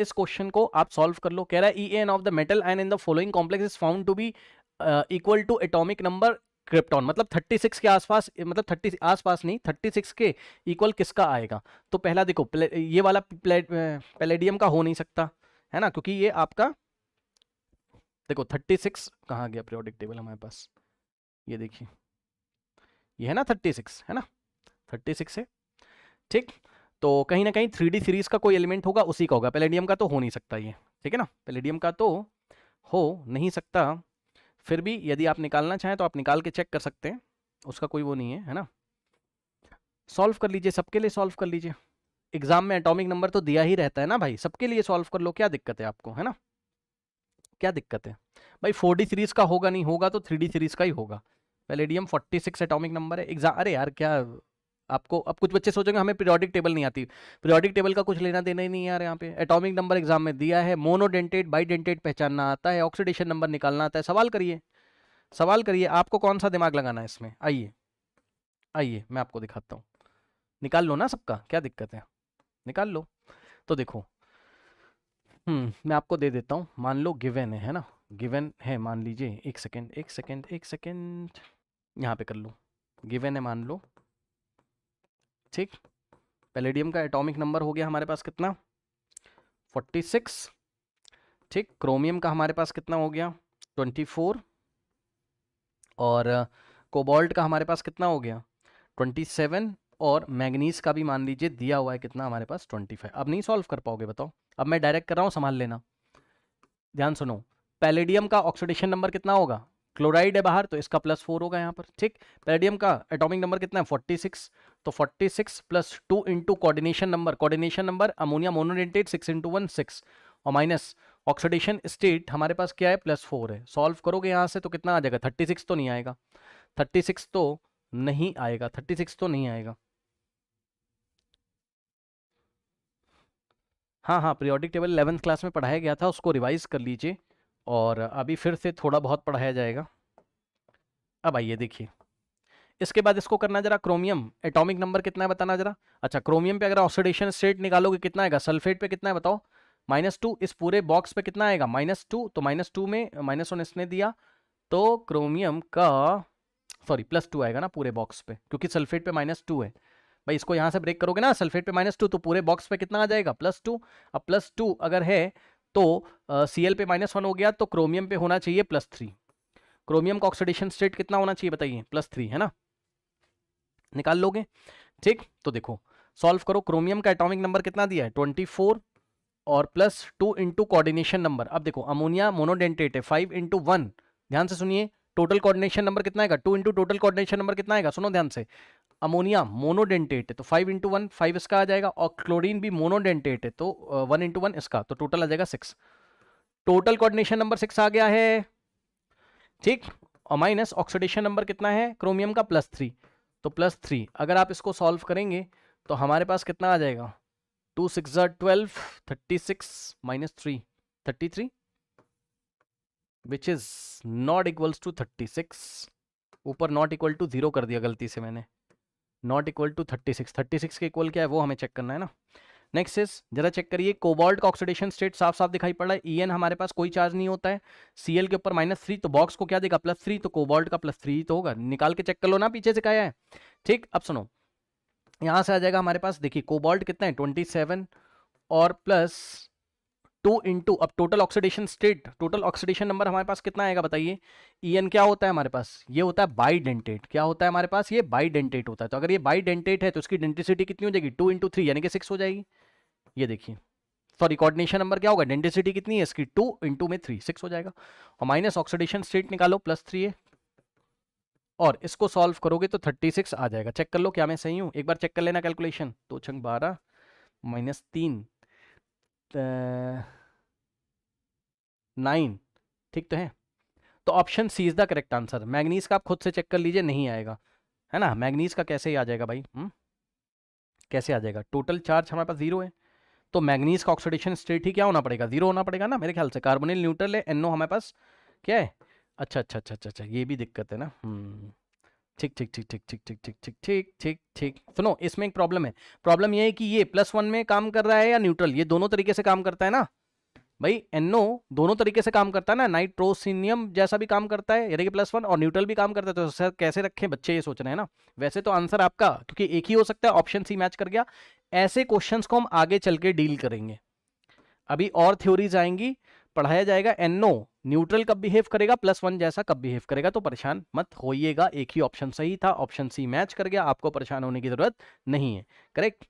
इस क्वेश्चन को आप सॉल्व कर लो। कह रहा है EN of the metal ion in the following complex is found to be equal to atomic number krypton, मतलब 36 के आसपास, मतलब 30 आसपास नहीं, 36 के इक्वल किसका आएगा। तो पहला देखो, ये वाला पैलेडियम का हो नहीं सकता है ना, क्योंकि ये आपका देखो 36 कहाँ गया पीरियोडिक टेबल हमारे पास, ये देखिए ये है ना 36 है ना, 36 है ठीक। तो कहीं ना कहीं 3D सीरीज का कोई एलिमेंट होगा, उसी का होगा, पैलेडियम का तो हो नहीं सकता ये, ठीक है ना, पैलेडियम का तो हो नहीं सकता। फिर भी यदि आप निकालना चाहें तो आप निकाल के चेक कर सकते हैं, उसका कोई वो नहीं है ना। सॉल्व कर लीजिए, सबके लिए सॉल्व कर लीजिए, एग्जाम में एटॉमिक नंबर तो दिया ही रहता है ना भाई, सबके लिए सॉल्व कर लो, क्या दिक्कत है आपको, है ना, क्या दिक्कत है भाई। 4D सीरीज का होगा, नहीं होगा तो 3D सीरीज का ही होगा। पैलेडियम 46 एटॉमिक नंबर है एग्जाम। अरे यार क्या आपको, अब कुछ बच्चे सोचेंगे हमें पीरियोडिक टेबल नहीं आती, पीरियोडिक टेबल का कुछ लेना देना ही नहीं यार, यहाँ पे एटॉमिक नंबर एग्जाम में दिया है, मोनोडेंटेट बाइडेंटेट पहचानना आता है, ऑक्सीडेशन नंबर निकालना आता है। सवाल करिए, सवाल करिए, आपको कौन सा दिमाग लगाना है इसमें, आइए आइए मैं आपको दिखाता हूँ, निकाल लो ना सबका, क्या दिक्कत है, निकाल लो। तो देखो मैं आपको दे देता हूँ, मान लो गिवन है ना, गिवन है मान लीजिए, एक सेकेंड एक सेकेंड एक सेकेंड, यहाँ पे कर लो, गिवन है मान लो, ठीक। पैलेडियम का एटॉमिक नंबर हो गया हमारे पास कितना, 46, ठीक। क्रोमियम का हमारे पास कितना हो गया, 24, और कोबाल्ट का हमारे पास कितना हो गया, 27, और मैग्नीज का भी मान लीजिए दिया हुआ है कितना हमारे पास, 25। अब नहीं सॉल्व कर पाओगे बताओ, अब मैं डायरेक्ट कर रहा हूँ, संभाल लेना, ध्यान सुनो। पैलेडियम का ऑक्सीडेशन नंबर कितना होगा, क्लोराइड है बाहर तो इसका +4 होगा यहाँ पर, ठीक। पैलेडियम का एटॉमिक नंबर कितना है, 46, तो 46 + 2 into coordination number ammonia monodentate 6 into 1 6, और माइनस ऑक्सीडेशन स्टेट हमारे पास क्या है, +4 है। सॉल्व करोगे यहाँ से तो कितना आ जाएगा, 36 तो नहीं आएगा, 36 तो नहीं आएगा, 36 तो नहीं आएगा। हाँ हाँ, पीरियोडिक टेबल 11th क्लास में पढ़ाया गया था, उसको रिवाइज कर लीजिए, और अभी फिर से थोड़ा बहुत पढ़ाया जाएगा। अब आइए देखिए, इसके बाद इसको करना जरा, क्रोमियम एटॉमिक नंबर कितना है बताना जरा। अच्छा, क्रोमियम पे अगर ऑक्सीडेशन स्टेट निकालोगे कितना आएगा, सल्फेट पे कितना है बताओ, -2, इस पूरे बॉक्स पे कितना आएगा, -2, तो -2 में -1 इसने दिया, तो क्रोमियम का सॉरी +2 आएगा ना पूरे बॉक्स पे, क्योंकि सल्फेट पे -2 है भाई, इसको यहाँ से ब्रेक करोगे ना, सल्फेट पे -2 तो पूरे बॉक्स पे कितना आ जाएगा, +2। अब +2 अगर है तो Cl पे -1 हो गया, तो क्रोमियम पे होना चाहिए +3। क्रोमियम का ऑक्सीडेशन स्टेट कितना होना चाहिए बताइए, +3 है ना, निकाल लोगे, ठीक। तो देखो सॉल्व करो, क्रोमियम का एटॉमिक नंबर कितना दिया है, 24, और +2 इंटू कोऑर्डिनेशन नंबर। अब देखो अमोनिया मोनोडेंटेट है, 5 इंटू 1, ध्यान से सुनिए, टोटल कोऑर्डिनेशन नंबर कितना आएगा, 2 इंटू टोटल कोऑर्डिनेशन नंबर कितना आएगा, सुनो ध्यान से, अमोनिया मोनोडेंटेट है तो 5 इंटू 1 5 इसका आ जाएगा, और क्लोरीन भी मोनोडेंटेट है तो 1 इंटू 1 इसका, तो टोटल आ जाएगा 6। टोटल कोऑर्डिनेशन नंबर 6 आ गया है, ठीक। और माइनस ऑक्सीडेशन नंबर कितना है क्रोमियम का, +3, तो +3 अगर आप इसको सॉल्व करेंगे तो हमारे पास कितना आ जाएगा, 2 6 12, 36 -3 33, which is not equals to 36, ऊपर नॉट इक्वल टू 0 कर दिया गलती से मैंने, नॉट इक्वल टू 36, 36 के इक्वल क्या है वो हमें चेक करना है ना। नेक्स्ट इज जरा चेक करिए, कोबाल्ट का ऑक्सीडेशन स्टेट साफ साफ दिखाई पड़ रहा है, EN हमारे पास कोई चार्ज नहीं होता है, Cl के ऊपर -3, तो बॉक्स को क्या देगा, +3, तो कोबाल्ट का +3 तो होगा, निकाल के चेक कर लो ना पीछे से क्या है, ठीक। अब सुनो, यहां से आ जाएगा हमारे पास, देखिए कोबाल्ट कितना है 27, और +2 इंटू, अब total oxidation state, total oxidation number हमारे पास कितना आएगा बताइए, EN क्या होता है हमारे पास, ये होता है बाइडेंटेट, क्या होता है हमारे पास, ये बाइडेंटेट होता है, तो अगर ये बाइडेंटेट है तो इसकी डेंसिटी कितनी हो जाएगी, 2 इंटू 3 यानी कि 6 हो जाएगी, ये देखिए, सॉरी कोऑर्डिनेशन नंबर क्या होगा, डेंसिटी कितनी है इसकी, 2 इंटू में 3 6 हो जाएगा, और माइनस ऑक्सीडेशन स्टेट निकालो, +3 है, और इसको सॉल्व करोगे तो 36 आ जाएगा। चेक कर लो क्या मैं सही हूं, एक बार चेक कर लेना कैलकुलेशन, 2 छंग 12 -3 9, ठीक तो है, तो option C is the correct answer. Manganese का आप खुद से चेक कर लीजिए, नहीं आएगा है ना, मैग्नीज का कैसे ही आ जाएगा भाई, कैसे आ जाएगा, टोटल चार्ज हमारे पास 0 है, तो मैग्नीज का ऑक्सीडेशन स्टेट ही क्या होना पड़ेगा, 0 होना पड़ेगा ना मेरे ख्याल से, कार्बोनिल न्यूट्रल है, NO हमारे पास क्या है, अच्छा अच्छा अच्छा अच्छा अच्छा, ये भी दिक्कत है ना, ठीक ठीक ठीक ठीक ठीक ठीक ठीक ठीक ठीक ठीक ठीक। सुनो, इसमें एक प्रॉब्लम है। प्रॉब्लम ये है कि ये +1 में काम कर रहा है या न्यूट्रल, ये दोनों तरीके से काम करता है ना भाई। NO दोनों तरीके से काम करता है ना, नाइट्रोसिनियम जैसा भी काम करता है यानी कि +1, और न्यूट्रल भी काम करता है। तो सर कैसे रखें, बच्चे ये सोच रहे हैं ना। वैसे तो आंसर आपका, क्योंकि एक ही हो सकता है, ऑप्शन सी मैच कर गया। ऐसे क्वेश्चंस को हम आगे चल के डील करेंगे। अभी और थ्योरीज आएंगी, पढ़ाया जाएगा। NO न्यूट्रल कब बिहेव करेगा, +1 जैसा कब बिहेव करेगा। तो परेशान मत होइएगा, एक ही ऑप्शन सही था, ऑप्शन सी मैच कर गया, आपको परेशान होने की जरूरत नहीं है। करेक्ट।